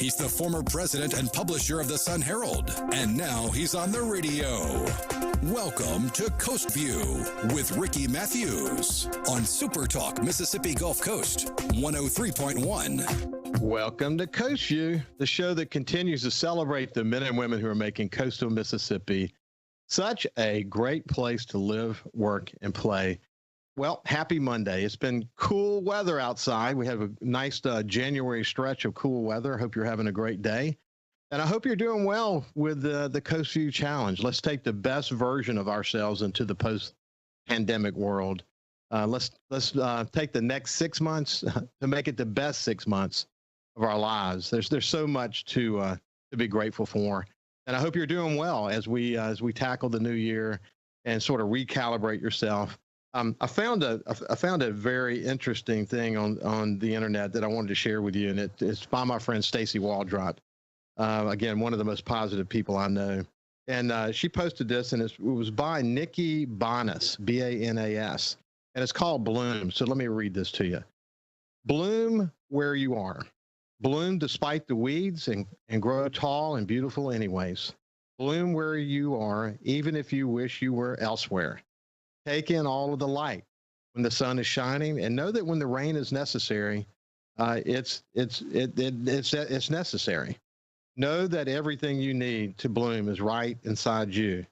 He's the former president and publisher of the Sun Herald, and now he's on the radio. Welcome to Coast Vue with Ricky Mathews on SuperTalk Mississippi Gulf Coast 103.1. Welcome to Coast Vue, the show that continues to celebrate the men and women who are making coastal Mississippi such a great place to live, work, and play. Well, happy Monday. It's been cool weather outside. We have a nice January stretch of cool weather. I hope you're having a great day. And I hope you're doing well with the Coast Vue Challenge. Let's take the best version of ourselves into the post-pandemic world. Let's take the next 6 months to make it the best 6 months of our lives. There's so much to be grateful for. And I hope you're doing well as we tackle the new year and sort of recalibrate yourself. I found a very interesting thing on the internet that I wanted to share with you, and it's by my friend Stacy Waldrop. Again, one of the most positive people I know. And she posted this, and it was by Nikki Banas, B-A-N-A-S, and it's called Bloom. So let me read this to you. Bloom where you are. Bloom despite the weeds and grow tall and beautiful anyways. Bloom where you are, even if you wish you were elsewhere. Take in all of the light when the sun is shining, and know that when the rain is necessary, it's necessary. Know that everything you need to bloom is right inside you.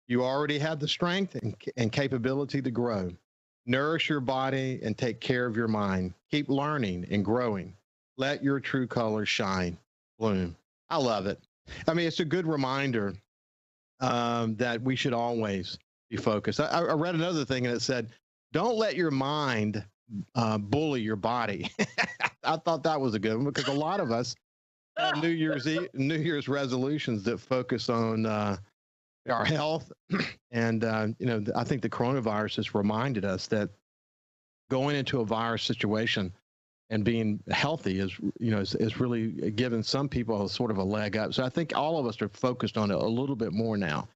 You already have the strength and capability to grow. Nourish your body and take care of your mind. Keep learning and growing. Let your true colors shine. Bloom. I love it. I mean, it's a good reminder that we should always be focused. I read another thing, and it said, don't let your mind bully your body. I thought that was a good one, because a lot of us have New Year's resolutions that focus on our health. And, I think the coronavirus has reminded us that going into a virus situation and being healthy is really giving some people sort of a leg up. So I think all of us are focused on it a little bit more now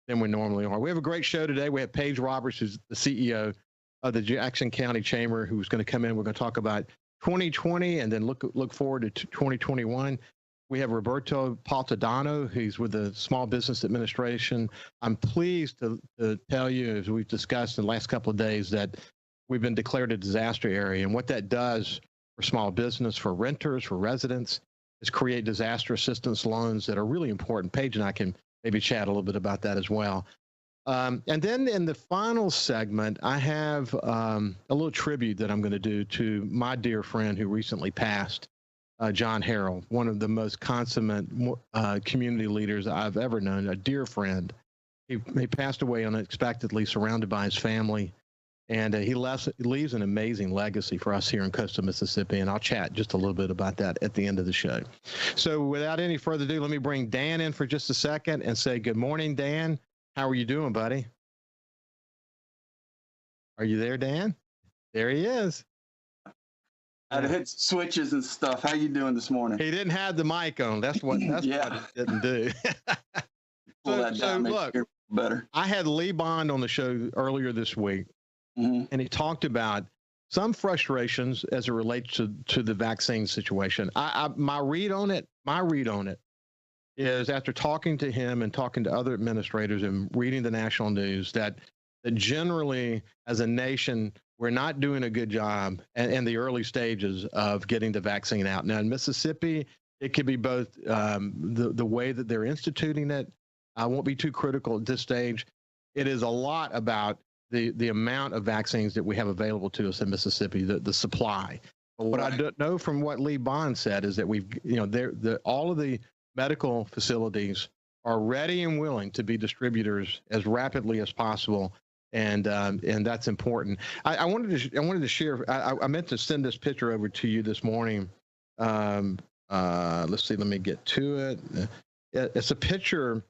than we normally are. We have a great show today. We have Paige Roberts, who's the CEO of the Jackson County Chamber, who's going to come in. We're going to talk about 2020 and then look forward to 2021. We have Roberto Baltodano, who's with the Small Business Administration. I'm pleased to tell you, as we've discussed in the last couple of days, that we've been declared a disaster area. And what that does for small business, for renters, for residents, is create disaster assistance loans that are really important. Paige and I can maybe chat a little bit about that as well. And then in the final segment, I have a little tribute that I'm going to do to my dear friend who recently passed, John Harrell, one of the most consummate community leaders I've ever known, a dear friend. He passed away unexpectedly, surrounded by his family, and he leaves an amazing legacy for us here in coastal Mississippi, and I'll chat just a little bit about that at the end of the show. So without any further ado, let me bring Dan in for just a second and say good morning, Dan. How are you doing, buddy? Are you there, Dan? There he is. I had to hit switches and stuff. How you doing this morning? He didn't have the mic on. That's what it didn't do. Pull that down, look, better. I had Lee Bond on the show earlier this week, and he talked about some frustrations as it relates to the vaccine situation. My read on it is, after talking to him and talking to other administrators and reading the national news, that generally as a nation, we're not doing a good job in the early stages of getting the vaccine out. Now in Mississippi, it could be both the way that they're instituting it. I won't be too critical at this stage. It is a lot about the amount of vaccines that we have available to us in Mississippi, the supply. But what I don't know from what Lee Bond said is that all of the medical facilities are ready and willing to be distributors as rapidly as possible. And that's important. I wanted to share. I meant to send this picture over to you this morning. Let's see. Let me get to it. It's a picture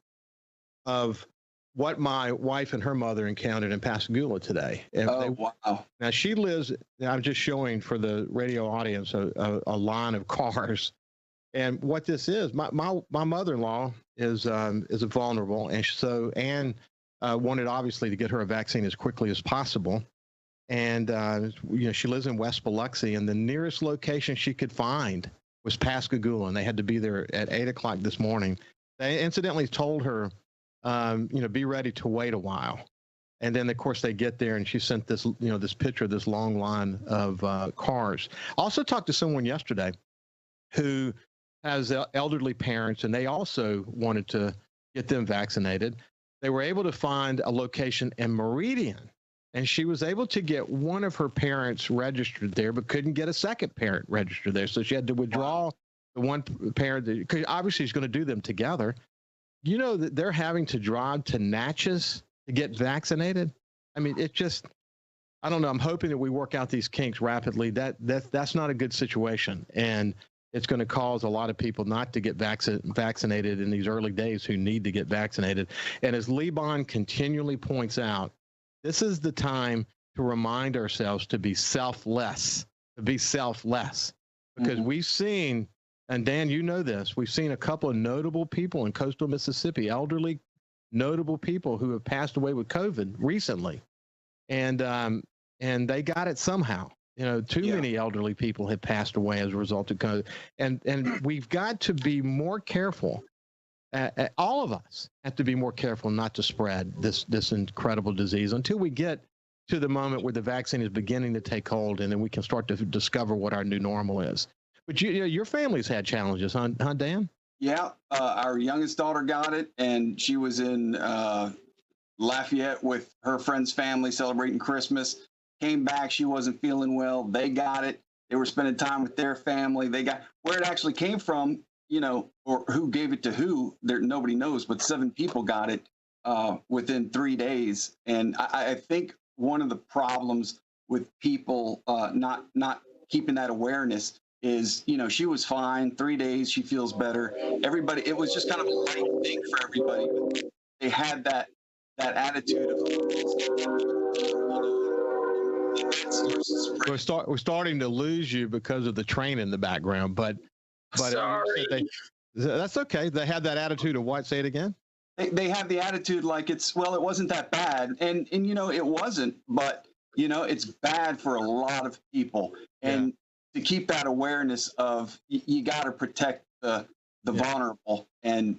of what my wife and her mother encountered in Pascagoula today. And wow! Now she lives. I'm just showing for the radio audience a line of cars. And what this is, my mother-in-law is vulnerable, and so Anne wanted obviously to get her a vaccine as quickly as possible, and she lives in West Biloxi, and the nearest location she could find was Pascagoula, and they had to be there at 8 o'clock this morning. They incidentally told her, be ready to wait a while. And then, of course, they get there, and she sent this, this picture of this long line of cars. Also talked to someone yesterday who has elderly parents, and they also wanted to get them vaccinated. They were able to find a location in Meridian, and she was able to get one of her parents registered there, but couldn't get a second parent registered there. So she had to withdraw the one parent, because obviously she's going to do them together. You know that they're having to drive to Natchez to get vaccinated. I mean, it just, I don't know. I'm hoping that we work out these kinks rapidly. That's not a good situation. And it's going to cause a lot of people not to get vaccinated in these early days who need to get vaccinated. And as Liban continually points out, this is the time to remind ourselves to be selfless, because we've seen, and Dan, you know this, we've seen a couple of notable people in coastal Mississippi, elderly, notable people who have passed away with COVID recently. And they got it somehow. Too many elderly people have passed away as a result of COVID. And we've got to be more careful. All of us have to be more careful not to spread this incredible disease until we get to the moment where the vaccine is beginning to take hold, and then we can start to discover what our new normal is. But your family's had challenges, huh, Dan? Yeah, our youngest daughter got it, and she was in Lafayette with her friend's family celebrating Christmas. Came back, she wasn't feeling well. They got it. They were spending time with their family. They got where it actually came from, or who gave it to who. Nobody knows, but 7 people got it within 3 days. And I think one of the problems with people not keeping that awareness is, she was fine. 3 days, she feels better. Everybody, it was just kind of a light thing for everybody. They had that attitude of, we're starting to lose you because of the train in the background, but sorry. That's okay. They had that attitude of what? Say it again. They have the attitude like it wasn't that bad, and it wasn't, but it's bad for a lot of people, and to keep that awareness of you got to protect the vulnerable, and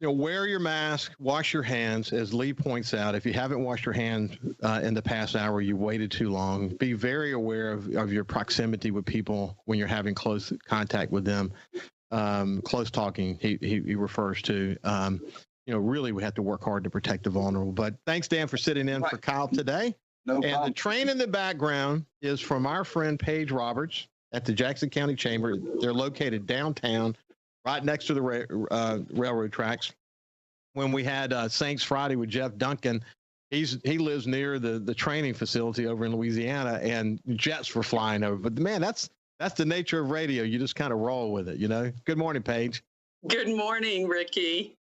wear your mask, wash your hands. As Lee points out, if you haven't washed your hands in the past hour, you waited too long. Be very aware of your proximity with people when you're having close contact with them. Close talking, he refers to. Really we have to work hard to protect the vulnerable. But thanks, Dan, for sitting in for Kyle today. No problem. And the train in the background is from our friend Paige Roberts at the Jackson County Chamber. They're located downtown, right next to the railroad tracks. When we had Saints Friday with Jeff Duncan, he lives near the training facility over in Louisiana, and jets were flying over. But man, that's the nature of radio. You just kind of roll with it, Good morning, Paige. Good morning, Ricky.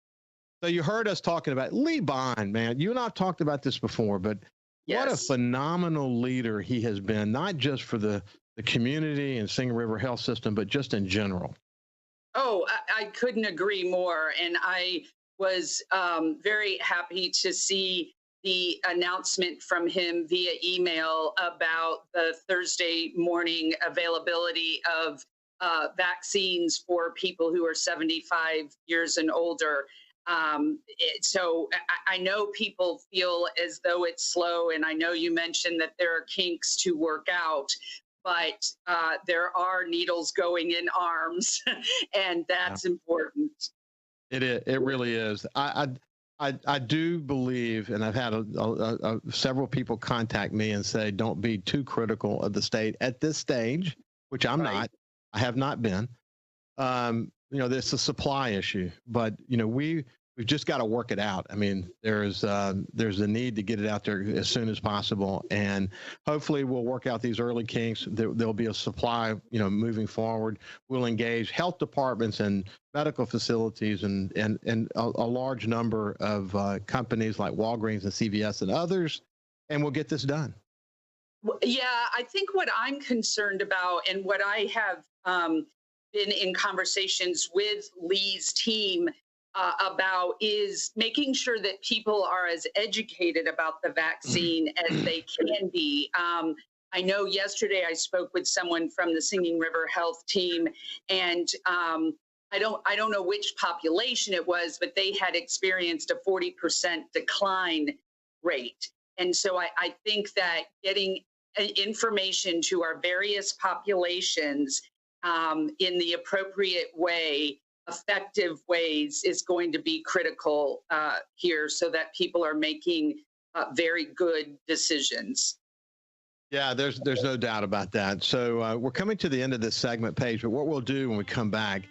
So you heard us talking about Lee Bond, man. You and I have talked about this before, but what a phenomenal leader he has been, not just for the community and Singing River Health System, but just in general. Oh, I couldn't agree more. And I was very happy to see the announcement from him via email about the Thursday morning availability of vaccines for people who are 75 years and older. So I know people feel as though it's slow, and I know you mentioned that there are kinks to work out, but there are needles going in arms, and that's important. It is. It really is. I do believe, and I've had several people contact me and say, don't be too critical of the state at this stage, which I'm not. I have not been. There's a supply issue, but we've just got to work it out. I mean, there's a need to get it out there as soon as possible, and hopefully we'll work out these early kinks. There'll be a supply, moving forward. We'll engage health departments and medical facilities and a large number of companies like Walgreens and CVS and others, and we'll get this done. Yeah, I think what I'm concerned about, and what I have been in conversations with Lee's team about, is making sure that people are as educated about the vaccine as they can be. I know yesterday I spoke with someone from the Singing River Health team, and I don't know which population it was, but they had experienced a 40% decline rate. And so I think that getting information to our various populations in the appropriate way, effective ways, is going to be critical here, so that people are making very good decisions. Yeah, there's no doubt about that. So we're coming to the end of this segment, Paige, but what we'll do when we come back,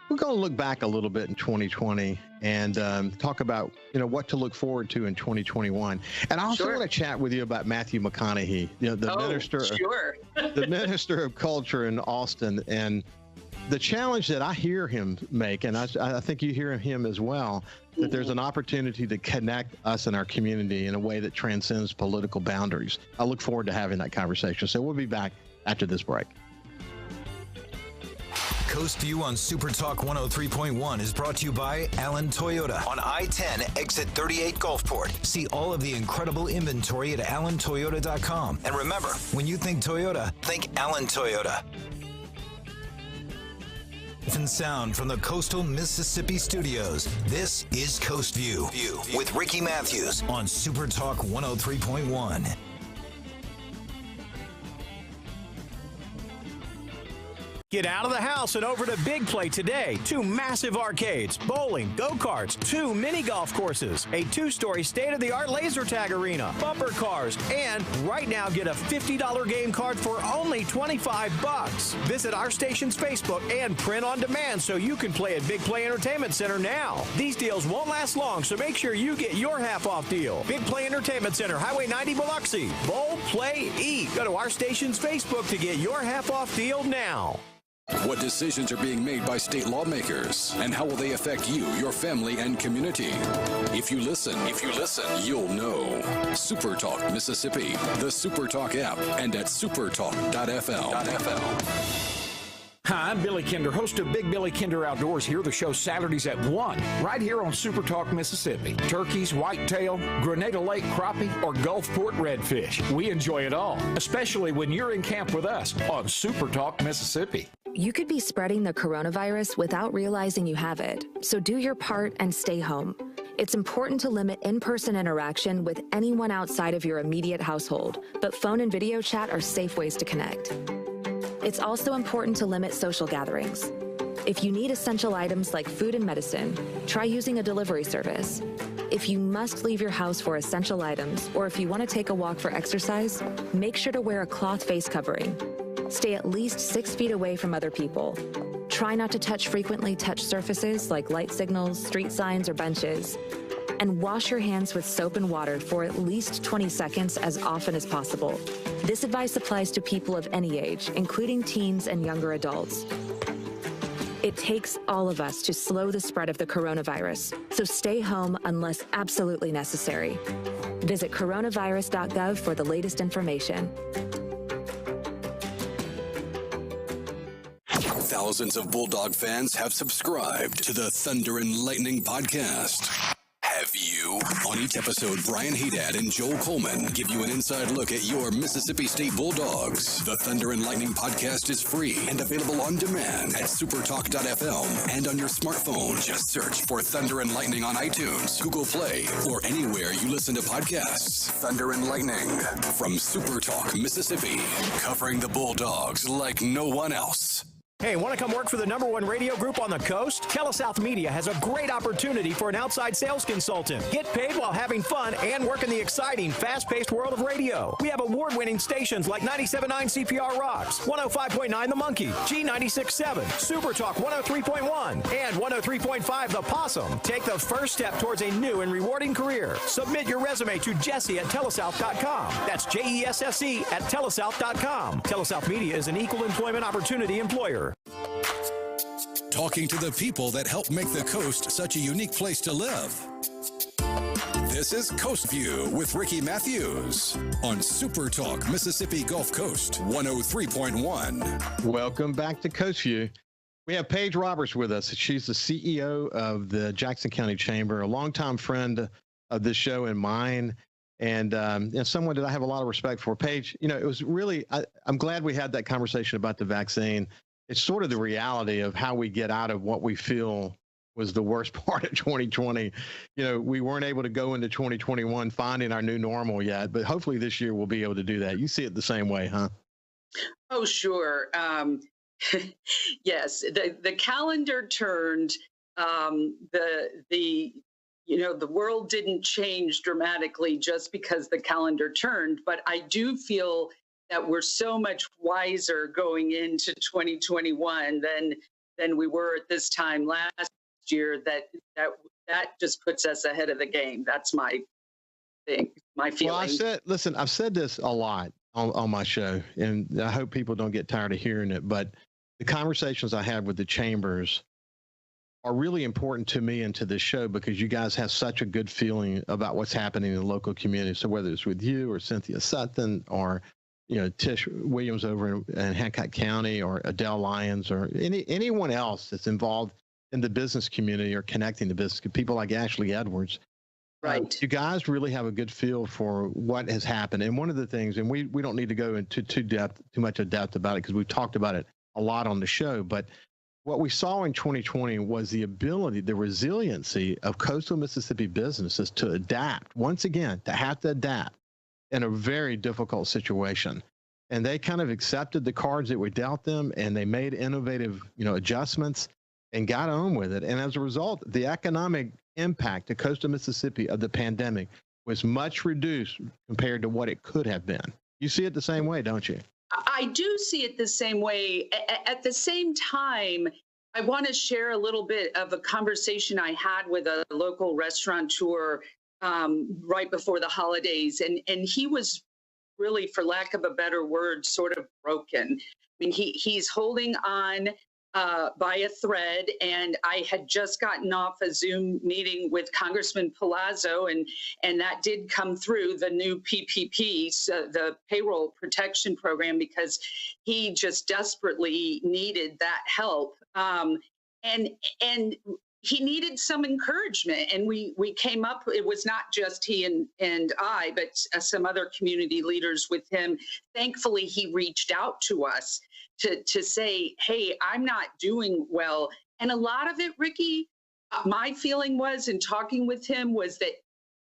we're going to look back a little bit in 2020 and talk about, what to look forward to in 2021. And I also want to chat with you about Matthew McConaughey, the minister of culture in Austin, and the challenge that I hear him make, and I think you hear him as well, that there's an opportunity to connect us and our community in a way that transcends political boundaries. I look forward to having that conversation. So we'll be back after this break. Coast View on SuperTalk 103.1 is brought to you by Allen Toyota on I-10, exit 38 Gulfport. See all of the incredible inventory at allentoyota.com. And remember, when you think Toyota, think Allen Toyota. And sound from the coastal Mississippi studios. This is Coast View with Ricky Mathews on SuperTalk 103.1. Get out of the house and over to Big Play today. 2 massive arcades, bowling, go-karts, 2 mini golf courses, a 2-story state-of-the-art laser tag arena, bumper cars, and right now get a $50 game card for only $25. Visit our station's Facebook and print on demand so you can play at Big Play Entertainment Center now. These deals won't last long, so make sure you get your half-off deal. Big Play Entertainment Center, Highway 90 Biloxi. Bowl, play, eat. Go to our station's Facebook to get your half-off deal now. What decisions are being made by state lawmakers, and how will they affect you, your family, and community? If you listen, you'll know. SuperTalk Mississippi, the SuperTalk app, and at supertalk.fl. Hi, I'm Billy Kinder, host of Big Billy Kinder Outdoors. Here the show Saturdays at 1, right here on SuperTalk Mississippi. Turkeys, whitetail, Grenada Lake crappie, or Gulfport redfish. We enjoy it all, especially when you're in camp with us on SuperTalk Mississippi. You could be spreading the coronavirus without realizing you have it, so do your part and stay home. It's important to limit in-person interaction with anyone outside of your immediate household, but phone and video chat are safe ways to connect. It's also important to limit social gatherings. If you need essential items like food and medicine, try using a delivery service. If you must leave your house for essential items, or if you want to take a walk for exercise, make sure to wear a cloth face covering. Stay at least 6 feet away from other people. Try not to touch frequently touched surfaces like light signals, street signs, or benches. And wash your hands with soap and water for at least 20 seconds as often as possible. This advice applies to people of any age, including teens and younger adults. It takes all of us to slow the spread of the coronavirus, so stay home unless absolutely necessary. Visit coronavirus.gov for the latest information. Thousands of Bulldog fans have subscribed to the Thunder and Lightning podcast. Have you? On each episode, Brian Haydad and Joel Coleman give you an inside look at your Mississippi State Bulldogs. The Thunder and Lightning podcast is free and available on demand at supertalk.fm and on your smartphone. Just search for Thunder and Lightning on iTunes, Google Play, or anywhere you listen to podcasts. Thunder and Lightning from SuperTalk Mississippi, covering the Bulldogs like no one else. Hey, want to come work for the #1 radio group on the coast? TeleSouth Media has a great opportunity for an outside sales consultant. Get paid while having fun and work in the exciting, fast-paced world of radio. We have award-winning stations like 97.9 CPR Rocks, 105.9 The Monkey, G96.7, SuperTalk 103.1, and 103.5 The Possum. Take the first step towards a new and rewarding career. Submit your resume to Jesse@telesouth.com. That's JESSE@telesouth.com. TeleSouth Media is an equal employment opportunity employer. Talking to the people that help make the coast such a unique place to live. This is Coast View with Ricky Mathews on SuperTalk Mississippi Gulf Coast 103.1. Welcome back to Coast View. We have Paige Roberts with us. She's the CEO of the Jackson County Chamber, a longtime friend of this show and mine. and someone that I have a lot of respect for. Paige, it was really, I'm glad we had that conversation about the vaccine. It's sort of the reality of how we get out of what we feel was the worst part of 2020. We weren't able to go into 2021 finding our new normal yet, but hopefully this year we'll be able to do that. You see it the same way, huh? Oh, sure. Yes, the calendar turned. The world didn't change dramatically just because the calendar turned, but I do feel that we're so much wiser going into 2021 than we were at this time last year. That just puts us ahead of the game. That's my thing, my feeling. Well, I've said this a lot on my show, and I hope people don't get tired of hearing it, but the conversations I have with the chambers are really important to me and to this show because you guys have such a good feeling about what's happening in the local community. So whether it's with you or Cynthia Sutton or Tish Williams over in Hancock County or Adele Lyons or anyone else that's involved in the business community or connecting the business, people like Ashley Edwards. Right. You guys really have a good feel for what has happened. And one of the things, and we don't need to go into too much of depth about it because we've talked about it a lot on the show, but what we saw in 2020 was the ability, the resiliency of coastal Mississippi businesses to adapt, once again, to have to adapt in a very difficult situation. And they kind of accepted the cards that were dealt them, and they made innovative, adjustments and got on with it. And as a result, the economic impact to coastal Mississippi of the pandemic was much reduced compared to what it could have been. You see it the same way, don't you? I do see it the same way. At the same time, I want to share a little bit of a conversation I had with a local restaurateur right before the holidays. And he was really, for lack of a better word, sort of broken. I mean, he's holding on by a thread, and I had just gotten off a Zoom meeting with Congressman Palazzo, and that did come through, the new PPP, so the payroll protection program, because he just desperately needed that help, and he needed some encouragement, and we came up. It was not just he and I, but some other community leaders with him. Thankfully, he reached out to us to say, hey, I'm not doing well. And a lot of it, Ricky, my feeling was in talking with him was that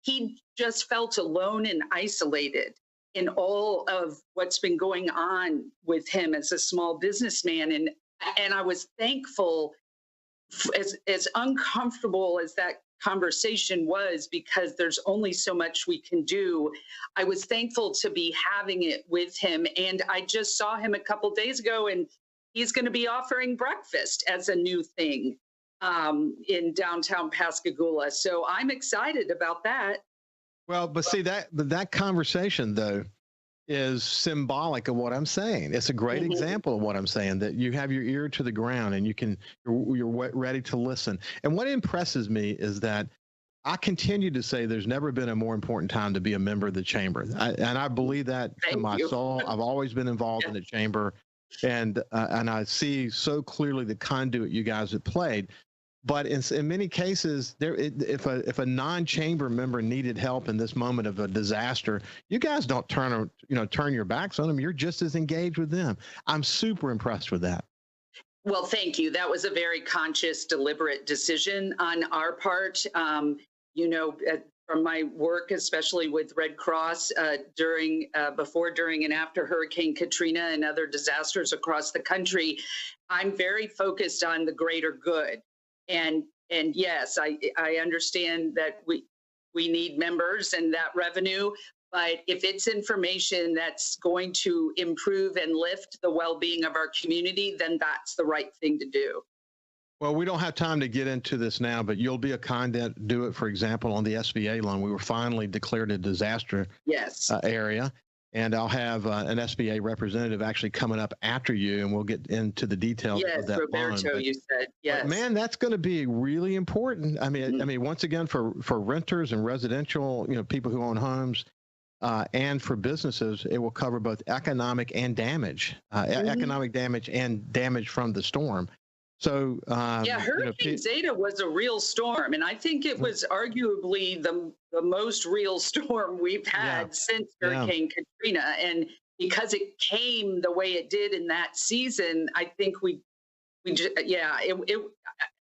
he just felt alone and isolated in all of what's been going on with him as a small businessman. And I was thankful, as uncomfortable as that conversation was, because there's only so much we can do. I was thankful to be having it with him. And I just saw him a couple days ago, and he's going to be offering breakfast as a new thing in downtown Pascagoula. So I'm excited about that. Well, but see, that conversation, though, is symbolic of what I'm saying. It's a great example of what I'm saying, that you have your ear to the ground and you're ready to listen. And what impresses me is that I continue to say there's never been a more important time to be a member of the chamber. And I believe that in my soul. I've always been involved in the chamber, and I see so clearly the conduit you guys have played. But in many cases, if a non-chamber member needed help in this moment of a disaster, you guys don't turn your backs on them. You're just as engaged with them. I'm super impressed with that. Well, thank you. That was a very conscious, deliberate decision on our part. From my work, especially with Red Cross before, during, and after Hurricane Katrina and other disasters across the country, I'm very focused on the greater good. And yes, I understand that we need members and that revenue, but if it's information that's going to improve and lift the well-being of our community, then that's the right thing to do. Well, we don't have time to get into this now, but you'll be a conduit, for example, on the SBA loan. We were finally declared a disaster area. And I'll have an SBA representative actually coming up after you, and we'll get into the details of that Roberto, loan. You said, yes. But man, that's going to be really important. I mean, once again, for renters and residential, people who own homes, and for businesses, it will cover both economic and damage, economic damage and damage from the storm. So, Hurricane Zeta was a real storm, and I think it was arguably the most real storm we've had since Hurricane Katrina. And because it came the way it did in that season, I think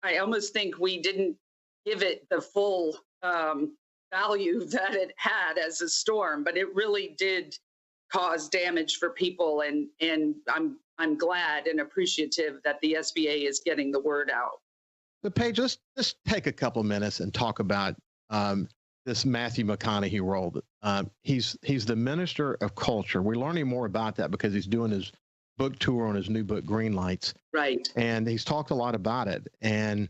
I almost think we didn't give it the full value that it had as a storm, but it really did cause damage for people, and I'm glad and appreciative that the SBA is getting the word out. So Paige, let's take a couple of minutes and talk about this Matthew McConaughey role. He's the Minister of Culture. We're learning more about that because he's doing his book tour on his new book, Green Lights. Right. And he's talked a lot about it. And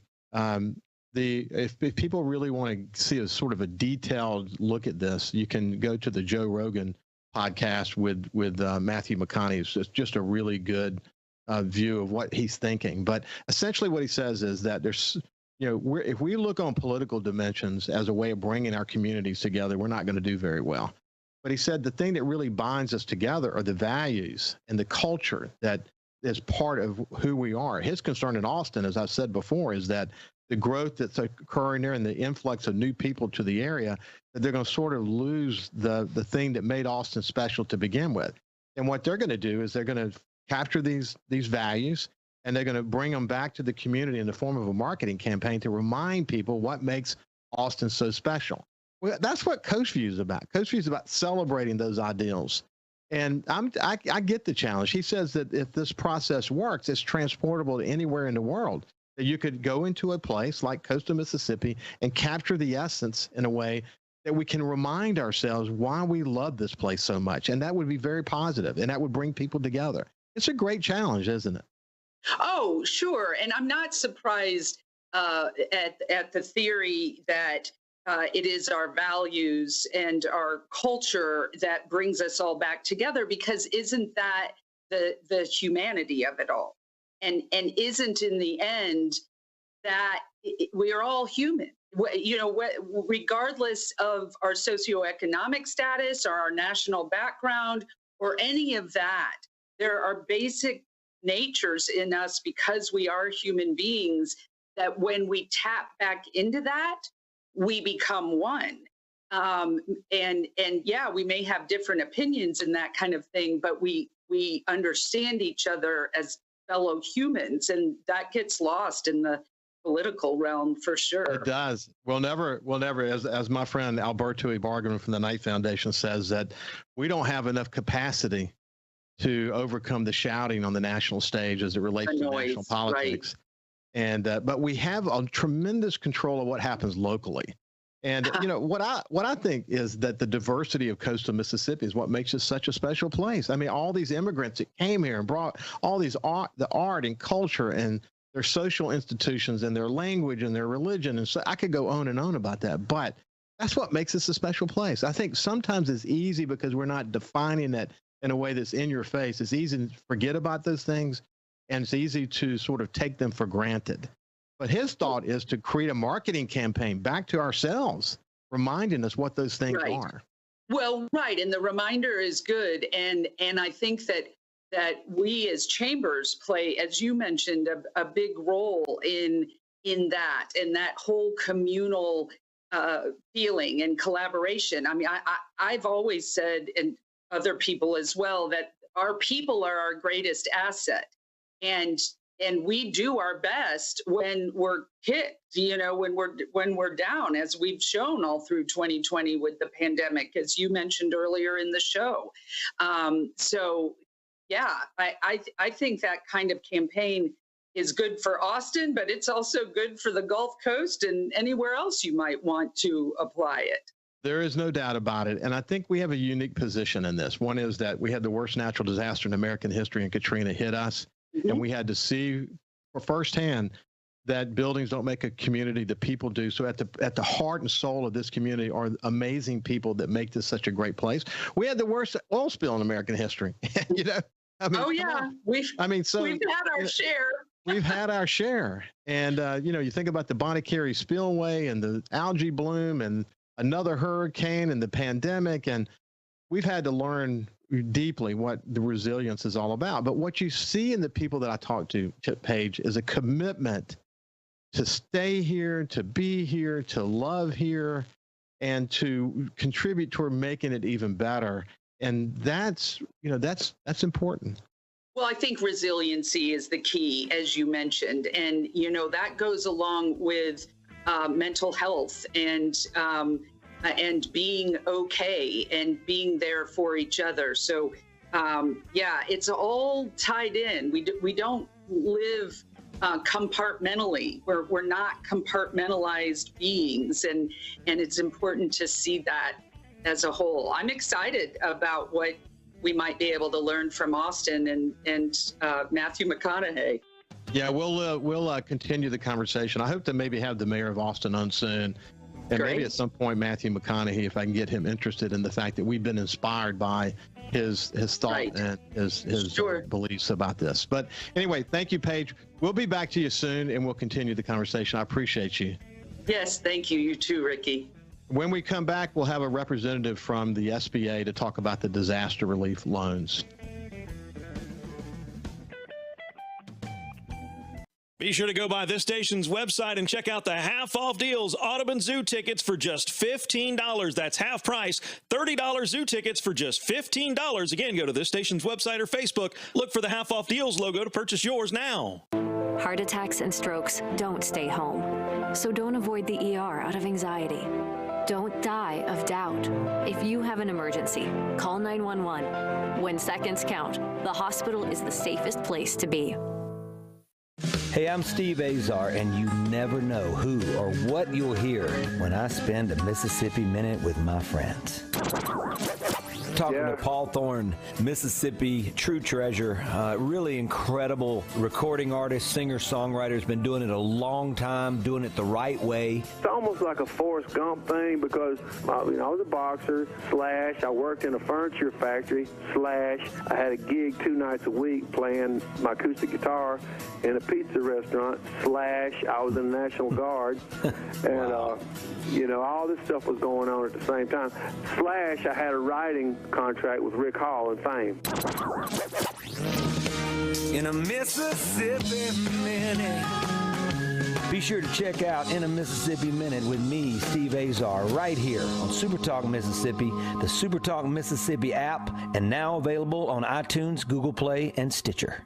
if people really want to see a sort of a detailed look at this, you can go to the Joe Rogan podcast with Matthew McConaughey. It's just a really good view of what he's thinking. But essentially what he says is that there's, if we look on political dimensions as a way of bringing our communities together, we're not going to do very well. But he said the thing that really binds us together are the values and the culture that is part of who we are. His concern in Austin, as I've said before, is that the growth that's occurring there and the influx of new people to the area, that they're going to sort of lose the thing that made Austin special to begin with. And what they're going to do is they're going to capture these values, and they're going to bring them back to the community in the form of a marketing campaign to remind people what makes Austin so special. Well, that's what Coast Vue is about. Coast Vue is about celebrating those ideals. And I get the challenge. He says that if this process works, it's transportable to anywhere in the world. That you could go into a place like coastal Mississippi and capture the essence in a way that we can remind ourselves why we love this place so much. And that would be very positive, and that would bring people together. It's a great challenge, isn't it? Oh, sure. And I'm not surprised at the theory that it is our values and our culture that brings us all back together, because isn't that the humanity of it all? And isn't in the end that we are all human, regardless of our socioeconomic status or our national background or any of that. There are basic natures in us, because we are human beings, that when we tap back into that, we become one. And we may have different opinions and that kind of thing, but we understand each other as fellow humans, and that gets lost in the political realm for sure. It does. We'll never, as my friend Alberto Ibarguen from the Knight Foundation says, that we don't have enough capacity to overcome the shouting on the national stage as it relates to national politics. Right. And but we have a tremendous control of what happens locally. And what I think is that the diversity of coastal Mississippi is what makes it such a special place. I mean, all these immigrants that came here and brought all these the art and culture and their social institutions and their language and their religion. And so I could go on and on about that, but that's what makes this a special place. I think sometimes it's easy because we're not defining that in a way that's in your face. It's easy to forget about those things, and it's easy to sort of take them for granted. But his thought is to create a marketing campaign back to ourselves, reminding us what those things are. Well, right. And the reminder is good. And I think that we as chambers play, as you mentioned, a big role in that, and that whole communal feeling and collaboration. I mean, I've always said, and other people as well, that our people are our greatest asset. And we do our best when we're kicked, when we're down, as we've shown all through 2020 with the pandemic, as you mentioned earlier in the show. I think that kind of campaign is good for Austin, but it's also good for the Gulf Coast and anywhere else you might want to apply it. There is no doubt about it. And I think we have a unique position in this. One is that we had the worst natural disaster in American history, and Katrina hit us. Mm-hmm. And we had to see for firsthand that buildings don't make a community, the people do. So at the heart and soul of this community are amazing people that make this such a great place. We had the worst oil spill in American history. We've had our share. We've had our share. And, you think about the Bonnet Carré spillway and the algae bloom and another hurricane and the pandemic. And we've had to learn deeply what the resilience is all about. But what you see in the people that I talk to, Paige, is a commitment to stay here, to be here, to love here, and to contribute toward making it even better. And that's important. Well, I think resiliency is the key, as you mentioned. And, that goes along with mental health and being okay and being there for each other. So, it's all tied in. We don't live compartmentally. We're not compartmentalized beings, and it's important to see that as a whole. I'm excited about what we might be able to learn from Austin and Matthew McConaughey. Yeah, we'll continue the conversation. I hope to maybe have the mayor of Austin on soon. And Great. Maybe at some point, Matthew McConaughey, if I can get him interested in the fact that we've been inspired by his thought Right. and his Sure. beliefs about this. But anyway, thank you, Paige. We'll be back to you soon, and we'll continue the conversation. I appreciate you. Yes, thank you. You too, Ricky. When we come back, we'll have a representative from the SBA to talk about the disaster relief loans. Be sure to go by this station's website and check out the half-off deals. Audubon Zoo tickets for just $15. That's half price. $30 zoo tickets for just $15. Again, go to this station's website or Facebook. Look for the half-off deals logo to purchase yours now. Heart attacks and strokes don't stay home. So don't avoid the ER out of anxiety. Don't die of doubt. If you have an emergency, call 911. When seconds count, the hospital is the safest place to be. Hey, I'm Steve Azar, and you never know who or what you'll hear when I spend a Mississippi Minute with my friends. Talking to Paul Thorne, Mississippi true treasure, really incredible recording artist, singer, songwriter, has been doing it a long time, doing it the right way. It's almost like a Forrest Gump thing because I was a boxer, / I worked in a furniture factory, / I had a gig 2 nights a week playing my acoustic guitar in a pizza restaurant, / I was in the National Guard, and all this stuff was going on at the same time, / I had a writing contract with Rick Hall and Fame. In a Mississippi Minute. Be sure to check out In a Mississippi Minute with me, Steve Azar, right here on SuperTalk Mississippi, the SuperTalk Mississippi app, and now available on iTunes, Google Play, and Stitcher.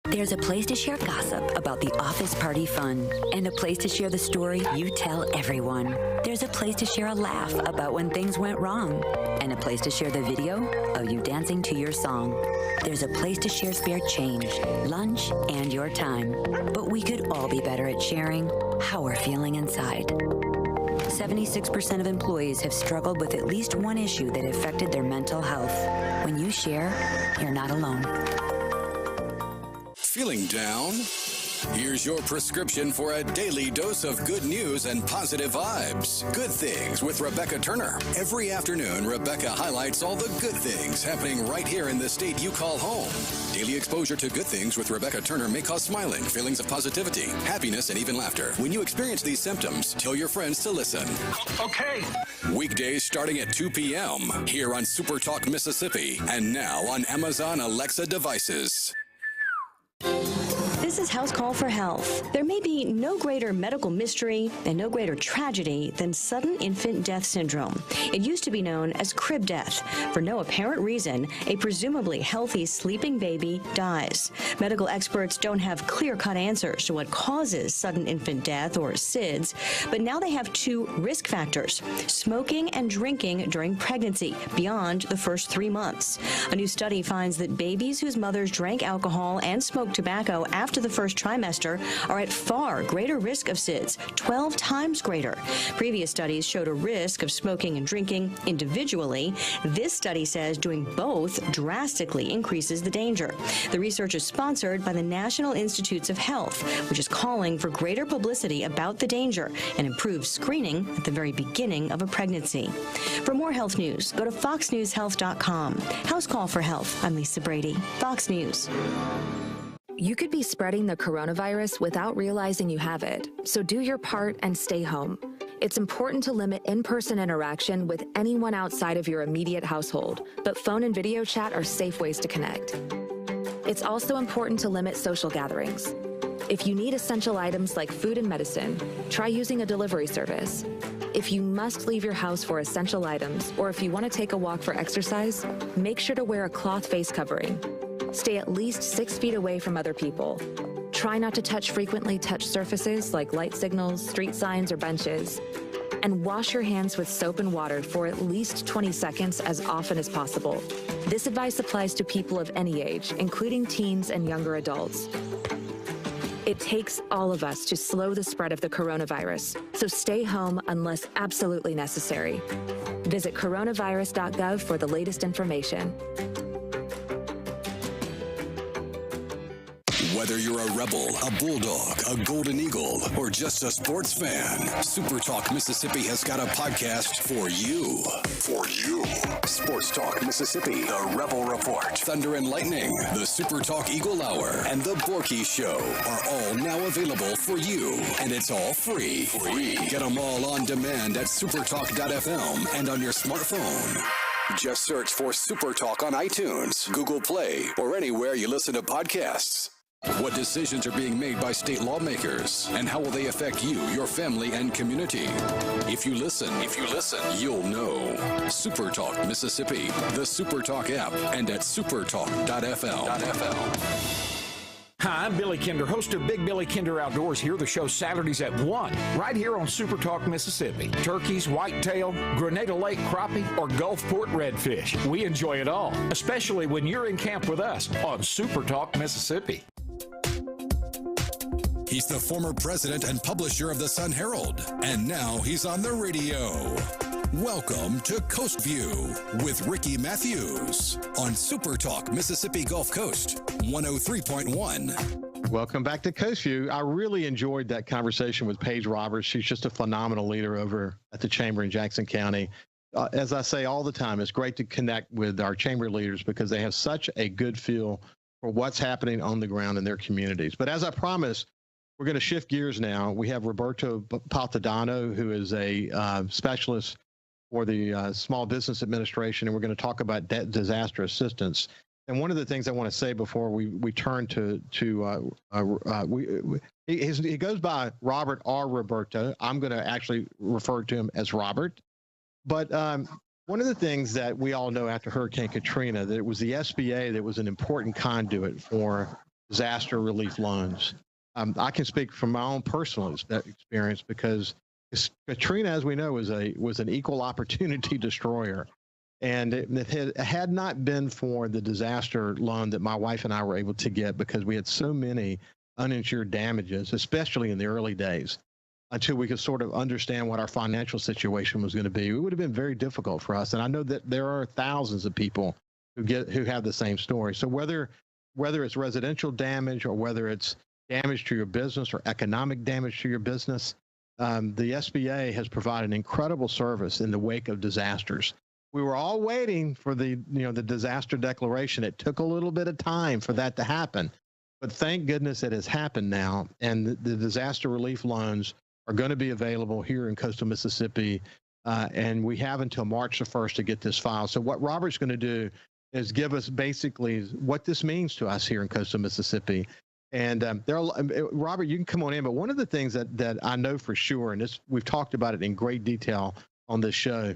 There's a place to share gossip about the office party fun, and a place to share the story you tell everyone. There's a place to share a laugh about when things went wrong, and a place to share the video of you dancing to your song. There's a place to share spare change, lunch, and your time. But we could all be better at sharing how we're feeling inside. 76% of employees have struggled with at least one issue that affected their mental health. When you share, you're not alone. Feeling down? Here's your prescription for a daily dose of good news and positive vibes. Good Things with Rebecca Turner. Every afternoon, Rebecca highlights all the good things happening right here in the state you call home. Daily exposure to Good Things with Rebecca Turner may cause smiling, feelings of positivity, happiness, and even laughter. When you experience these symptoms, tell your friends to listen. Okay. Weekdays starting at 2 p.m. here on SuperTalk Mississippi, and now on Amazon Alexa devices. This is House Call for Health. There may be no greater medical mystery and no greater tragedy than sudden infant death syndrome. It used to be known as crib death. For no apparent reason, a presumably healthy sleeping baby dies. Medical experts don't have clear-cut answers to what causes sudden infant death, or SIDS, but now they have 2 risk factors: smoking and drinking during pregnancy beyond the first 3 months. A new study finds that babies whose mothers drank alcohol and smoked tobacco after the first trimester are at far greater risk of SIDS, 12 times greater. Previous studies showed a risk of smoking and drinking individually. This study says doing both drastically increases the danger. The research is sponsored by the National Institutes of Health, which is calling for greater publicity about the danger and improved screening at the very beginning of a pregnancy. For more health news, go to foxnewshealth.com. House Call for Health. I'm Lisa Brady, Fox News. You could be spreading the coronavirus without realizing you have it, so do your part and stay home. It's important to limit in-person interaction with anyone outside of your immediate household, but phone and video chat are safe ways to connect. It's also important to limit social gatherings. If you need essential items like food and medicine, try using a delivery service. If you must leave your house for essential items, or if you want to take a walk for exercise, make sure to wear a cloth face covering. Stay at least 6 feet away from other people. Try not to touch frequently touched surfaces like light signals, street signs, or benches. And wash your hands with soap and water for at least 20 seconds as often as possible. This advice applies to people of any age, including teens and younger adults. It takes all of us to slow the spread of the coronavirus, so stay home unless absolutely necessary. Visit coronavirus.gov for the latest information. Whether you're a Rebel, a Bulldog, a Golden Eagle, or just a sports fan, SuperTalk Mississippi has got a podcast for you. For you. Sports Talk Mississippi, the Rebel Report, Thunder and Lightning, the SuperTalk Eagle Hour, and the Borky Show are all now available for you. And it's all free. Get them all on demand at supertalk.fm and on your smartphone. Just search for SuperTalk on iTunes, Google Play, or anywhere you listen to podcasts. What decisions are being made by state lawmakers, and how will they affect you, your family, and community? If you listen, you'll know. SuperTalk Mississippi, the SuperTalk app, and at supertalk.fm. Hi, I'm Billy Kinder, host of Big Billy Kinder Outdoors. Hear the show Saturdays at 1, right here on SuperTalk Mississippi. Turkeys, whitetail, Grenada Lake crappie, or Gulfport redfish. We enjoy it all, especially when you're in camp with us on SuperTalk Mississippi. He's the former president and publisher of the Sun Herald, and now he's on the radio. Welcome to Coast View with Ricky Mathews on SuperTalk Mississippi Gulf Coast 103.1. Welcome back to Coast View. I really enjoyed that conversation with Paige Roberts. She's just a phenomenal leader over at the Chamber in Jackson County. As I say all the time, it's great to connect with our Chamber leaders because they have such a good feel for what's happening on the ground in their communities. But as I promised, we're going to shift gears now. We have Roberto Baltodano, who is a specialist for the Small Business Administration, and we're going to talk about disaster assistance. And one of the things I want to say before we turn he goes by Robert R. Roberto. I'm going to actually refer to him as Robert. But one of the things that we all know after Hurricane Katrina, that it was the SBA that was an important conduit for disaster relief loans. I can speak from my own personal experience because Katrina, as we know, was an equal opportunity destroyer. And it had not been for the disaster loan that my wife and I were able to get because we had so many uninsured damages, especially in the early days, until we could sort of understand what our financial situation was going to be. It would have been very difficult for us. And I know that there are thousands of people who have the same story. So whether it's residential damage or whether it's damage to your business or economic damage to your business, the SBA has provided an incredible service in the wake of disasters. We were all waiting for the disaster declaration. It took a little bit of time for that to happen, but thank goodness it has happened now. And the disaster relief loans are going to be available here in coastal Mississippi. And we have until March the 1st to get this filed. So what Robert's going to do is give us basically what this means to us here in coastal Mississippi. And Robert, you can come on in, but one of the things that I know for sure, and we've talked about it in great detail on this show,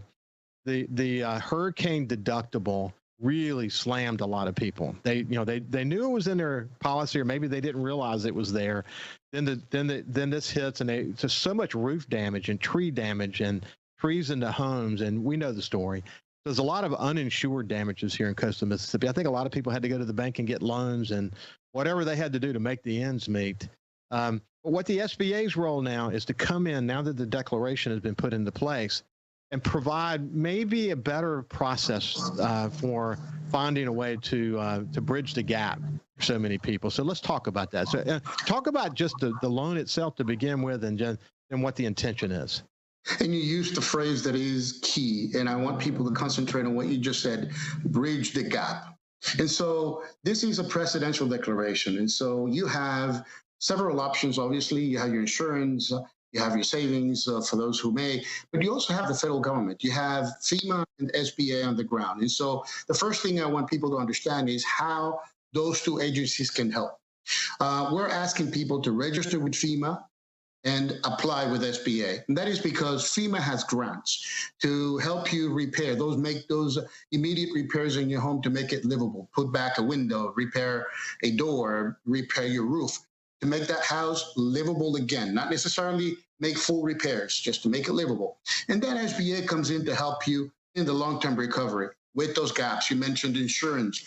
the hurricane deductible really slammed a lot of people. They knew it was in their policy, or maybe they didn't realize it was there. Then this hits, and just so much roof damage and tree damage and trees into homes, and we know the story. There's a lot of uninsured damages here in coastal Mississippi. I think a lot of people had to go to the bank and get loans and whatever they had to do to make the ends meet. But what the SBA's role now is to come in, now that the declaration has been put into place, and provide maybe a better process for finding a way to bridge the gap for so many people. So let's talk about that. So talk about just the loan itself to begin with, and what the intention is. And you used the phrase that is key, and I want people to concentrate on what you just said, bridge the gap. And so this is a presidential declaration. And so you have several options. Obviously, you have your insurance, you You have your savings for those who may, but you also have the federal government. You have FEMA and SBA on the ground. And so the first thing I want people to understand is how those two agencies can help. We're asking people to register with FEMA and apply with SBA. And that is because FEMA has grants to help you repair make those immediate repairs in your home to make it livable. Put back a window, repair a door, repair your roof, to make that house livable again, not necessarily make full repairs, just to make it livable. And then SBA comes in to help you in the long-term recovery with those gaps. You mentioned insurance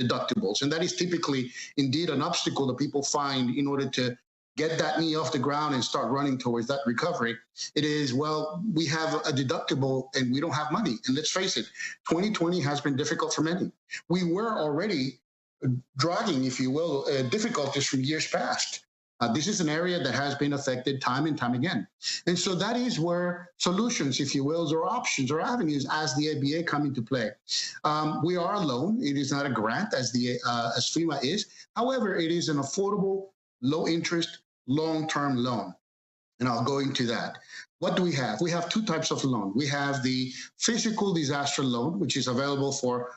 deductibles, and that is typically indeed an obstacle that people find in order to get that knee off the ground and start running towards that recovery. It is, well, we have a deductible and we don't have money. And let's face it, 2020 has been difficult for many. We were already dragging, if you will, difficulties from years past. This is an area that has been affected time and time again. And so that is where solutions, if you will, or options or avenues as the ABA come into play. We are a loan. It is not a grant as FEMA is. However, it is an affordable, low interest, long-term loan. And I'll go into that. What do we have? We have two types of loan. We have the physical disaster loan, which is available for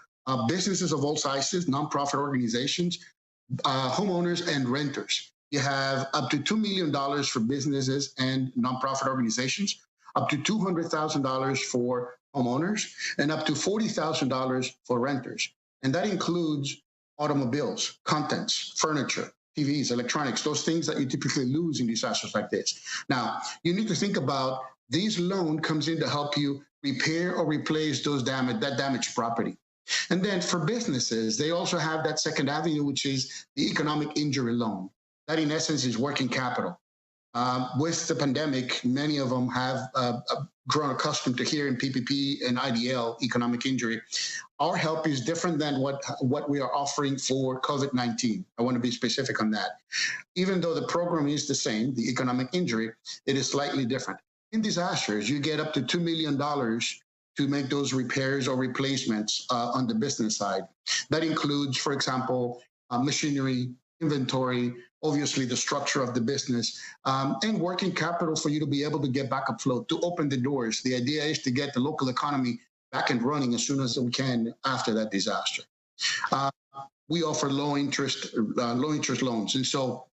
businesses of all sizes, nonprofit organizations, homeowners, and renters. You have up to $2 million for businesses and nonprofit organizations, up to $200,000 for homeowners, and up to $40,000 for renters. And that includes automobiles, contents, furniture, TVs, electronics, those things that you typically lose in disasters like this. Now, you need to think about this loan comes in to help you repair or replace that damaged property. And then for businesses, they also have that second avenue, which is the economic injury loan. That, in essence, is working capital. With the pandemic, many of them have grown accustomed to hearing PPP and IDL, economic injury. Our help is different than what we are offering for COVID-19. I want to be specific on that. Even though the program is the same, the economic injury, it is slightly different. In disasters, you get up to $2 million to make those repairs or replacements on the business side. That includes, for example, machinery, inventory, obviously the structure of the business, and working capital for you to be able to get back afloat, to open the doors. The idea is to get the local economy back and running as soon as we can after that disaster. We offer low interest loans. And so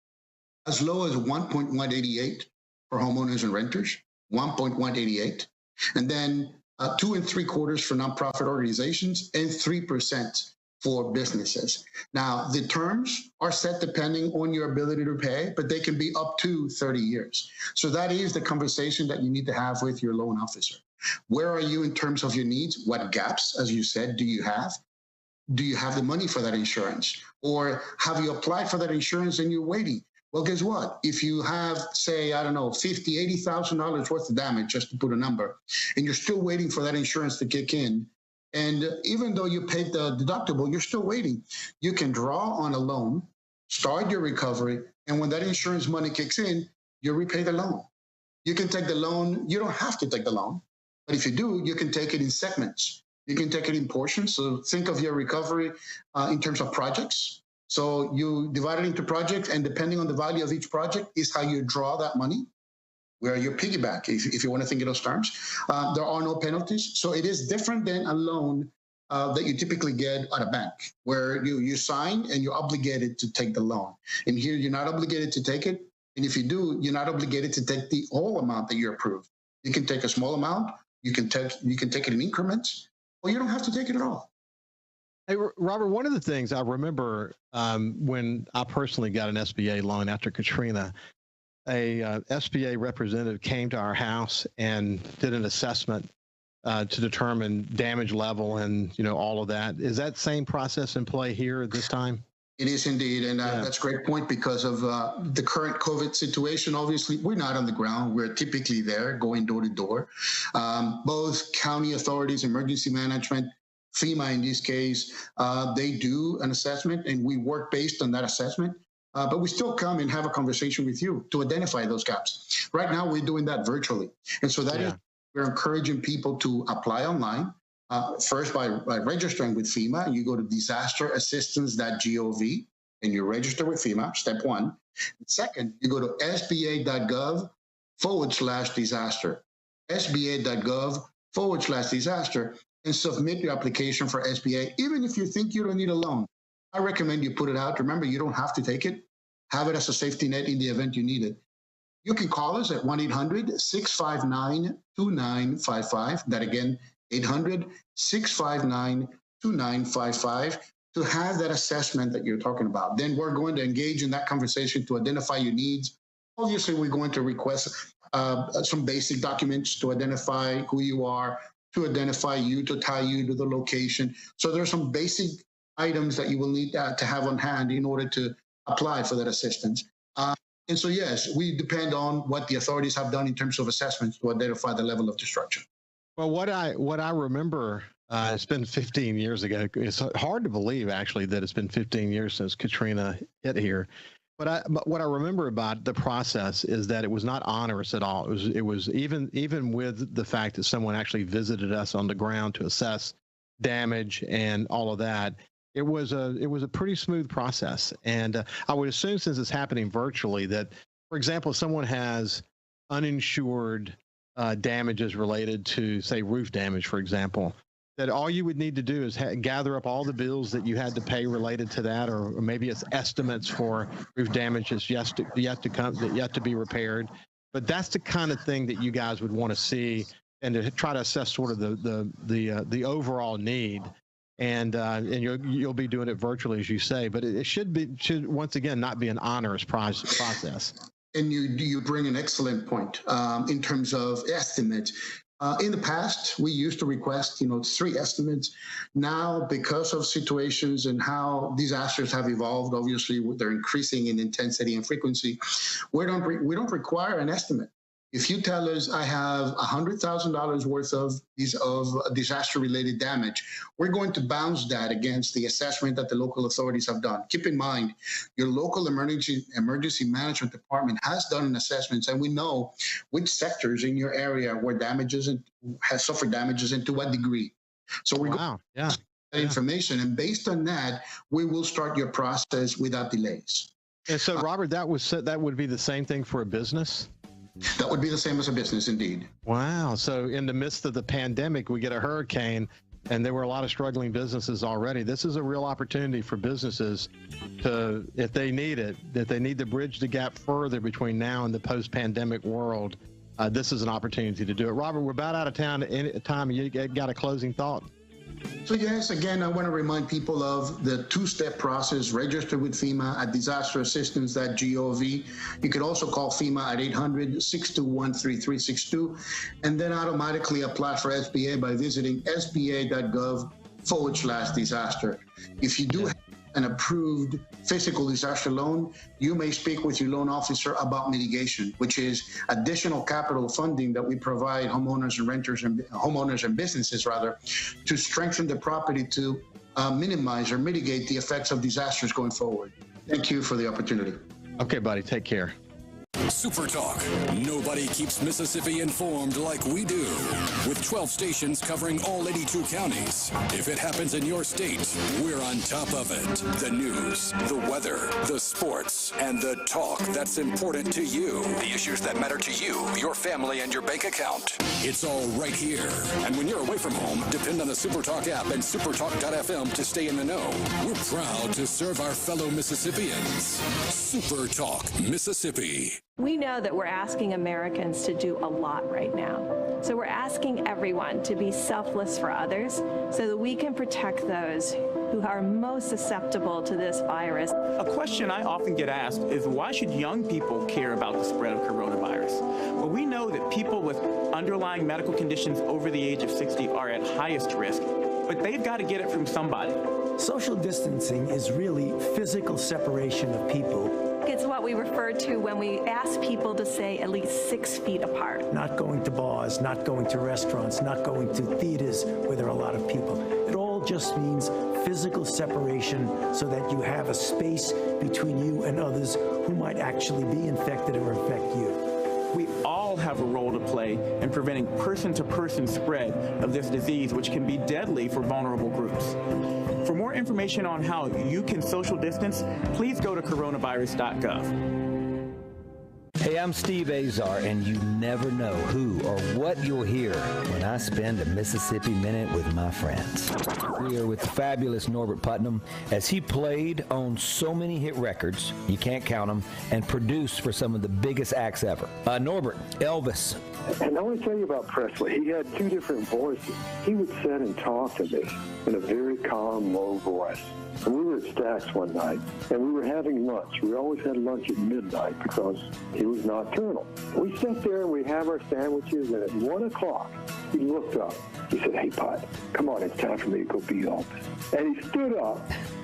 as low as 1.188 for homeowners and renters, 1.188, and then 2 3/4 for nonprofit organizations, and 3% for businesses. Now, the terms are set depending on your ability to pay, but they can be up to 30 years. So that is the conversation that you need to have with your loan officer. Where are you in terms of your needs? What gaps, as you said, do you have? Do you have the money for that insurance? Or have you applied for that insurance and you're waiting? Well, guess what? If you have, say, I don't know, $50,000, $80,000 worth of damage, just to put a number, and you're still waiting for that insurance to kick in, and even though you paid the deductible, you're still waiting. You can draw on a loan, start your recovery, and when that insurance money kicks in, you repay the loan. You can take the loan. You don't have to take the loan, but if you do, you can take it in segments. You can take it in portions. So think of your recovery in terms of projects. So you divide it into projects, and depending on the value of each project is how you draw that money, where you piggyback, if you want to think in those terms. There are no penalties. So it is different than a loan that you typically get at a bank, where you sign and you're obligated to take the loan. And here you're not obligated to take it. And if you do, you're not obligated to take the whole amount that you're approved. You can take a small amount, you can take it in increments, or you don't have to take it at all. Hey, Robert, one of the things I remember when I personally got an SBA loan after Katrina, a SBA representative came to our house and did an assessment to determine damage level and all of that. Is that same process in play here at this time? It is indeed, and that's a great point because of the current COVID situation. Obviously, we're not on the ground. We're typically there, going door to door. Both county authorities, emergency management, FEMA in this case, they do an assessment, and we work based on that assessment. But we still come and have a conversation with you to identify those gaps. Right now, we're doing that virtually. And so that is, we're encouraging people to apply online, first by registering with FEMA. You go to disasterassistance.gov and you register with FEMA, step one. Second, you go to sba.gov SBA.gov/disaster, SBA.gov/disaster, and submit your application for SBA. Even if you think you don't need a loan, I recommend you put it out. Remember, you don't have to take it. Have it as a safety net in the event you need it. You can call us at 1-800-659-2955. That again, 800-659-2955 to have that assessment that you're talking about. Then we're going to engage in that conversation to identify your needs. Obviously, we're going to request some basic documents to identify who you are, to identify you, to tie you to the location. So there's some basic items that you will need to have on hand in order to apply for that assistance. And so, yes, we depend on what the authorities have done in terms of assessments to identify the level of destruction. Well, what I remember, it's been 15 years ago. It's hard to believe, actually, that it's been 15 years since Katrina hit here. But what I remember about the process is that it was not onerous at all. It was even with the fact that someone actually visited us on the ground to assess damage and all of that. It was a pretty smooth process. And I would assume, since it's happening virtually, that, for example, if someone has uninsured damages related to, say, roof damage, for example, that all you would need to do is gather up all the bills that you had to pay related to that, or maybe it's estimates for roof damage that's yet to be repaired. But that's the kind of thing that you guys would want to see, and to try to assess sort of the overall need. And you'll be doing it virtually, as you say, but it should once again not be an onerous process. And you bring an excellent point in terms of estimates. In the past, we used to request 3 estimates. Now, because of situations and how disasters have evolved, obviously they're increasing in intensity and frequency. We don't require an estimate. If you tell us I have $100,000 worth of disaster-related damage, we're going to bounce that against the assessment that the local authorities have done. Keep in mind, your local emergency management department has done an assessment, and we know which sectors in your area where has suffered damages and to what degree. So we're going to get that information, and based on that, we will start your process without delays. And so, Robert, that would be the same thing for a business? That would be the same as a business, indeed. Wow. So in the midst of the pandemic, we get a hurricane, and there were a lot of struggling businesses already. This is a real opportunity for businesses to, if they need it, that they need to bridge the gap further between now and the post-pandemic world. This is an opportunity to do it. Robert, we're about out of time. You got a closing thought? So yes, again, I want to remind people of the 2-step process. Register with FEMA at disasterassistance.gov. You can also call FEMA at 800-621-3362, and then automatically apply for SBA by visiting SBA.gov/disaster. If you do have an approved physical disaster loan, you may speak with your loan officer about mitigation, which is additional capital funding that we provide homeowners and businesses to strengthen the property to minimize or mitigate the effects of disasters going forward. Thank you for the opportunity. Okay, buddy, take care. SuperTalk. Nobody keeps Mississippi informed like we do. With 12 stations covering all 82 counties. If it happens in your state, we're on top of it. The news, the weather, the sports, and the talk that's important to you. The issues that matter to you, your family, and your bank account. It's all right here. And when you're away from home, depend on the SuperTalk app and supertalk.fm to stay in the know. We're proud to serve our fellow Mississippians. SuperTalk Mississippi. We know that we're asking Americans to do a lot right now. So we're asking everyone to be selfless for others so that we can protect those who are most susceptible to this virus. A question I often get asked is, why should young people care about the spread of coronavirus? Well, we know that people with underlying medical conditions over the age of 60 are at highest risk, but they've got to get it from somebody. Social distancing is really physical separation of people. It's what we refer to when we ask people to stay at least 6 feet apart. Not going to bars, not going to restaurants, not going to theaters where there are a lot of people. It all just means physical separation so that you have a space between you and others who might actually be infected or infect you. We all have a role to play in preventing person-to-person spread of this disease, which can be deadly for vulnerable groups. For more information on how you can social distance, please go to coronavirus.gov. Hey, I'm Steve Azar, and you never know who or what you'll hear when I spend a Mississippi Minute with my friends. We are with the fabulous Norbert Putnam as he played on so many hit records, you can't count them, and produced for some of the biggest acts ever. Norbert, Elvis. And I want to tell you about Presley. He had two different voices. He would sit and talk to me in a very calm, low voice. And we were at Stack's one night, and we were having lunch. We always had lunch at midnight because he was nocturnal. We sat there and we have our sandwiches, and at 1 o'clock, he looked up. He said, "Hey, Pot, come on, it's time for me to go beat Elvis." And he stood up,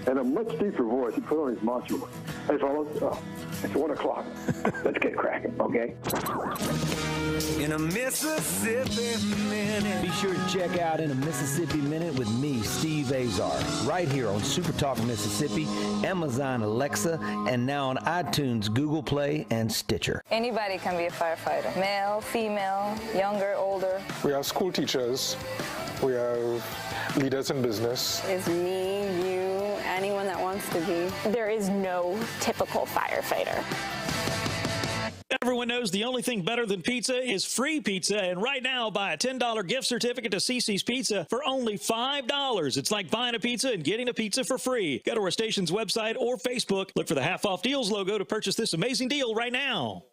and a much deeper voice, he put on his macho voice. "Hey, fellas, it's 1 o'clock. Let's get cracking, okay?" In a Mississippi Minute. Be sure to check out In a Mississippi Minute with me, Steve Azar, right here on SuperTalk Mississippi, Amazon Alexa, and now on iTunes, Google Play, and Stitcher. Anybody can be a firefighter. Male, female, younger, older. We have school teachers. We have leaders in business. It's me, you, anyone that wants to be. There is no typical firefighter. Everyone knows the only thing better than pizza is free pizza, and right now, buy a $10 gift certificate to CiCi's Pizza for only $5. It's like buying a pizza and getting a pizza for free. Go to our station's website or Facebook. Look for the Half Off Deals logo to purchase this amazing deal right now.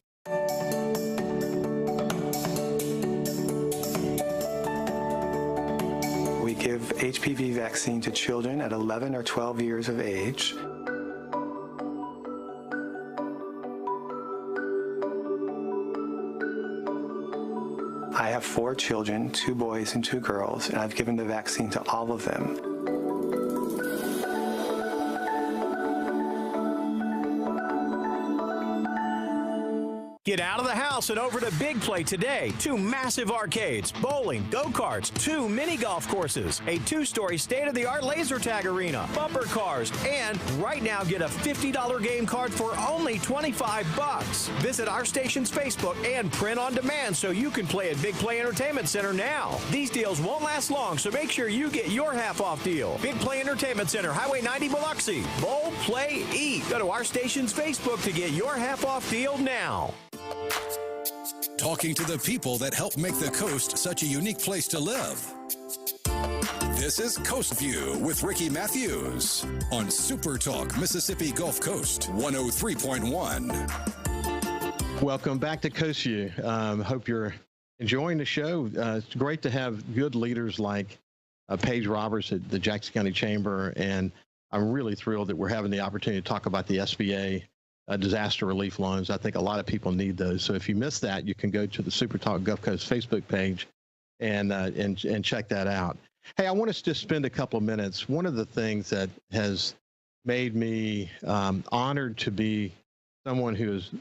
We give HPV vaccine to children at 11 or 12 years of age. I have 4 children, 2 boys and 2 girls, and I've given the vaccine to all of them. Get out of the house and over to Big Play today. 2 massive arcades, bowling, go-karts, 2 mini golf courses, a 2-story state-of-the-art laser tag arena, bumper cars, and right now get a $50 game card for only $25. Visit our station's Facebook and print on demand so you can play at Big Play Entertainment Center now. These deals won't last long, so make sure you get your half-off deal. Big Play Entertainment Center, Highway 90, Biloxi. Bowl, play, eat. Go to our station's Facebook to get your half-off deal now. Talking to the people that help make the coast such a unique place to live. This is Coast View with Ricky Mathews on SuperTalk Mississippi Gulf Coast 103.1. Welcome back to Coast View. Hope you're enjoying the show. It's great to have good leaders like Paige Roberts at the Jackson County Chamber, and I'm really thrilled that we're having the opportunity to talk about the SBA disaster relief loans. I think a lot of people need those. So if you missed that, you can go to the SuperTalk Gulf Coast Facebook page and check that out. Hey, I want us to just spend a couple of minutes. One of the things that has made me honored to be someone who has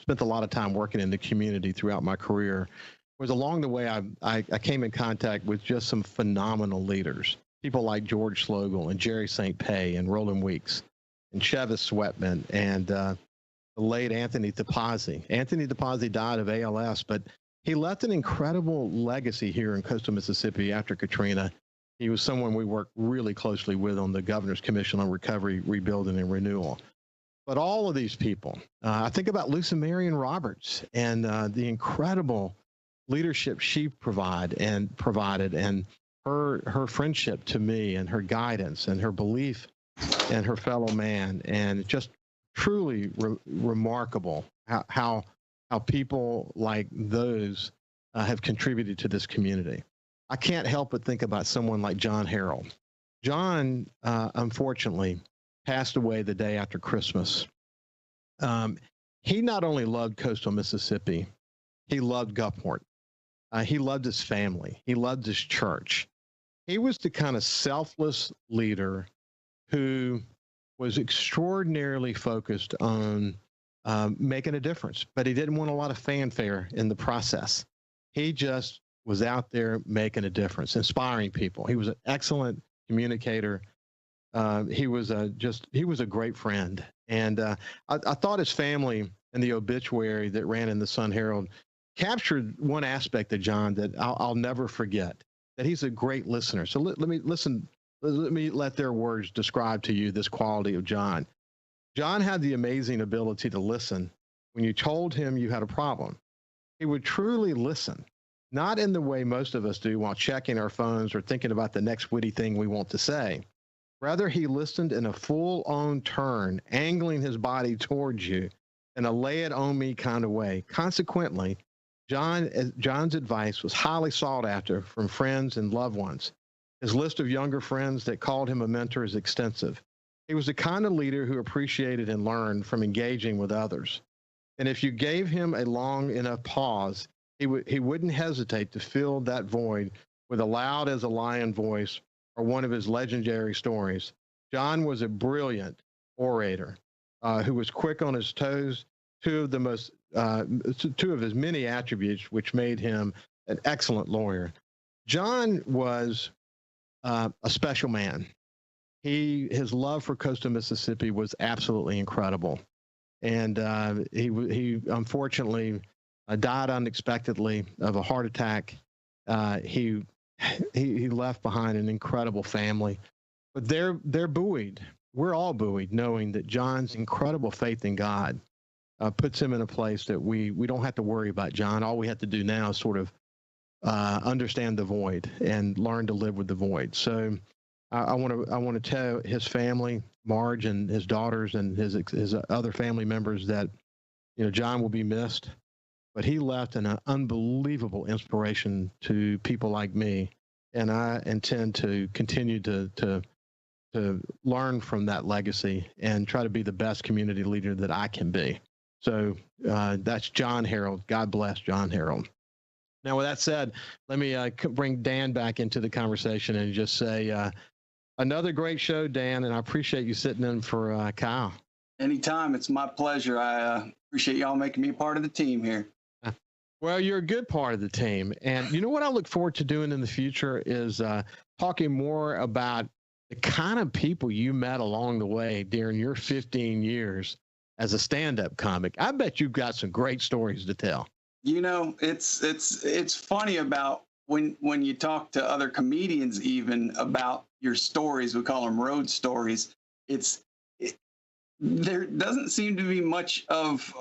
spent a lot of time working in the community throughout my career was along the way I came in contact with just some phenomenal leaders, people like George Slogel and Jerry St. Pay and Roland Weeks and Chevis Sweatman and the late Anthony DePazzi. Anthony DePazzi died of ALS, but he left an incredible legacy here in coastal Mississippi after Katrina. He was someone we worked really closely with on the Governor's Commission on Recovery, Rebuilding, and Renewal. But all of these people, I think about Lucy Marion Roberts and the incredible leadership she provided and her friendship to me and her guidance and her belief and her fellow man, and just truly remarkable how people like those have contributed to this community. I can't help but think about someone like John Harrell. John, unfortunately, passed away the day after Christmas. He not only loved coastal Mississippi, he loved Gulfport. He loved his family. He loved his church. He was the kind of selfless leader who was extraordinarily focused on making a difference, but he didn't want a lot of fanfare in the process. He just was out there making a difference, inspiring people. He was an excellent communicator. He was a great friend. And I thought his family and the obituary that ran in the Sun Herald captured one aspect of John that I'll never forget, that he's a great listener. So let me listen. Let me let their words describe to you this quality of John. John had the amazing ability to listen when you told him you had a problem. He would truly listen, not in the way most of us do while checking our phones or thinking about the next witty thing we want to say. Rather, he listened in a full-on turn, angling his body towards you in a lay-it-on-me kind of way. Consequently, John's advice was highly sought after from friends and loved ones. His list of younger friends that called him a mentor is extensive. He was the kind of leader who appreciated and learned from engaging with others. And if you gave him a long enough pause, he wouldn't hesitate to fill that void with a loud as a lion voice or one of his legendary stories. John was a brilliant orator who was quick on his toes, two of his many attributes which made him an excellent lawyer. John was a special man. His love for coastal Mississippi was absolutely incredible. And he unfortunately died unexpectedly of a heart attack. He left behind an incredible family, but they're buoyed. We're all buoyed knowing that John's incredible faith in God puts him in a place that we don't have to worry about John. All we have to do now is sort of understand the void and learn to live with the void. So I want to tell his family, Marge and his daughters and his other family members, that John will be missed, but he left an unbelievable inspiration to people like me, and I intend to continue to learn from that legacy and try to be the best community leader that I can be. So that's John Harold. God bless John Harold. Now, with that said, let me bring Dan back into the conversation and just say another great show, Dan, and I appreciate you sitting in for Kyle. Anytime. It's my pleasure. I appreciate y'all making me a part of the team here. Well, you're a good part of the team. And you know what I look forward to doing in the future is talking more about the kind of people you met along the way during your 15 years as a stand-up comic. I bet you've got some great stories to tell. It's funny about when you talk to other comedians even about your stories. We call them road stories. There doesn't seem to be much of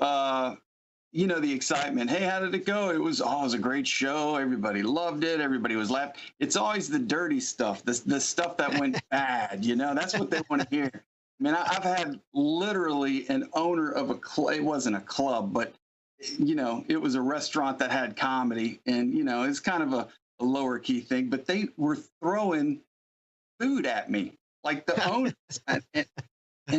the excitement. Hey, how did it go? It was a great show. Everybody loved it. Everybody was laughing. It's always the dirty stuff, the stuff that went bad. That's what they want to hear. I mean, I've had literally an owner of it wasn't a club, but it was a restaurant that had comedy, and it's kind of a lower key thing, but they were throwing food at me, like the owners, and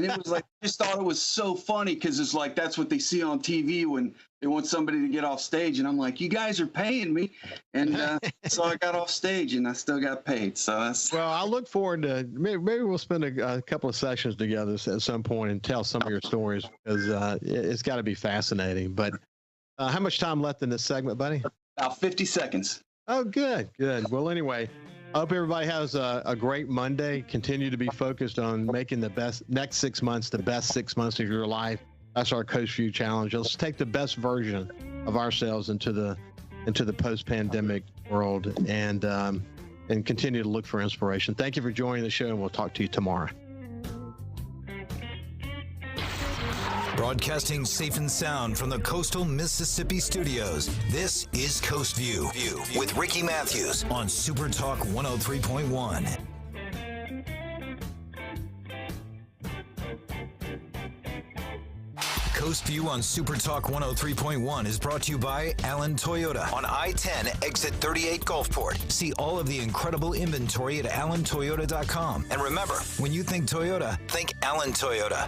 it was like, I just thought it was so funny because it's like that's what they see on TV when they want somebody to get off stage, and I'm like, you guys are paying me, and so I got off stage and I still got paid. So that's well. I look forward to maybe we'll spend a couple of sessions together at some point and tell some of your stories, because it's got to be fascinating. But how much time left in this segment, buddy? About 50 seconds. Oh, good. Well, anyway, I hope everybody has a great Monday. Continue to be focused on making the next 6 months the best 6 months of your life. That's our Coast Vue challenge. Let's take the best version of ourselves into the post-pandemic world and continue to look for inspiration. Thank you for joining the show, and we'll talk to you tomorrow. Broadcasting safe and sound from the coastal Mississippi studios, this is Coast Vue with Ricky Mathews on SuperTalk 103.1. Coast Vue on SuperTalk 103.1 is brought to you by Allen Toyota on I-10 exit 38 Gulfport. See all of the incredible inventory at allentoyota.com. And remember, when you think Toyota, think Allen Toyota.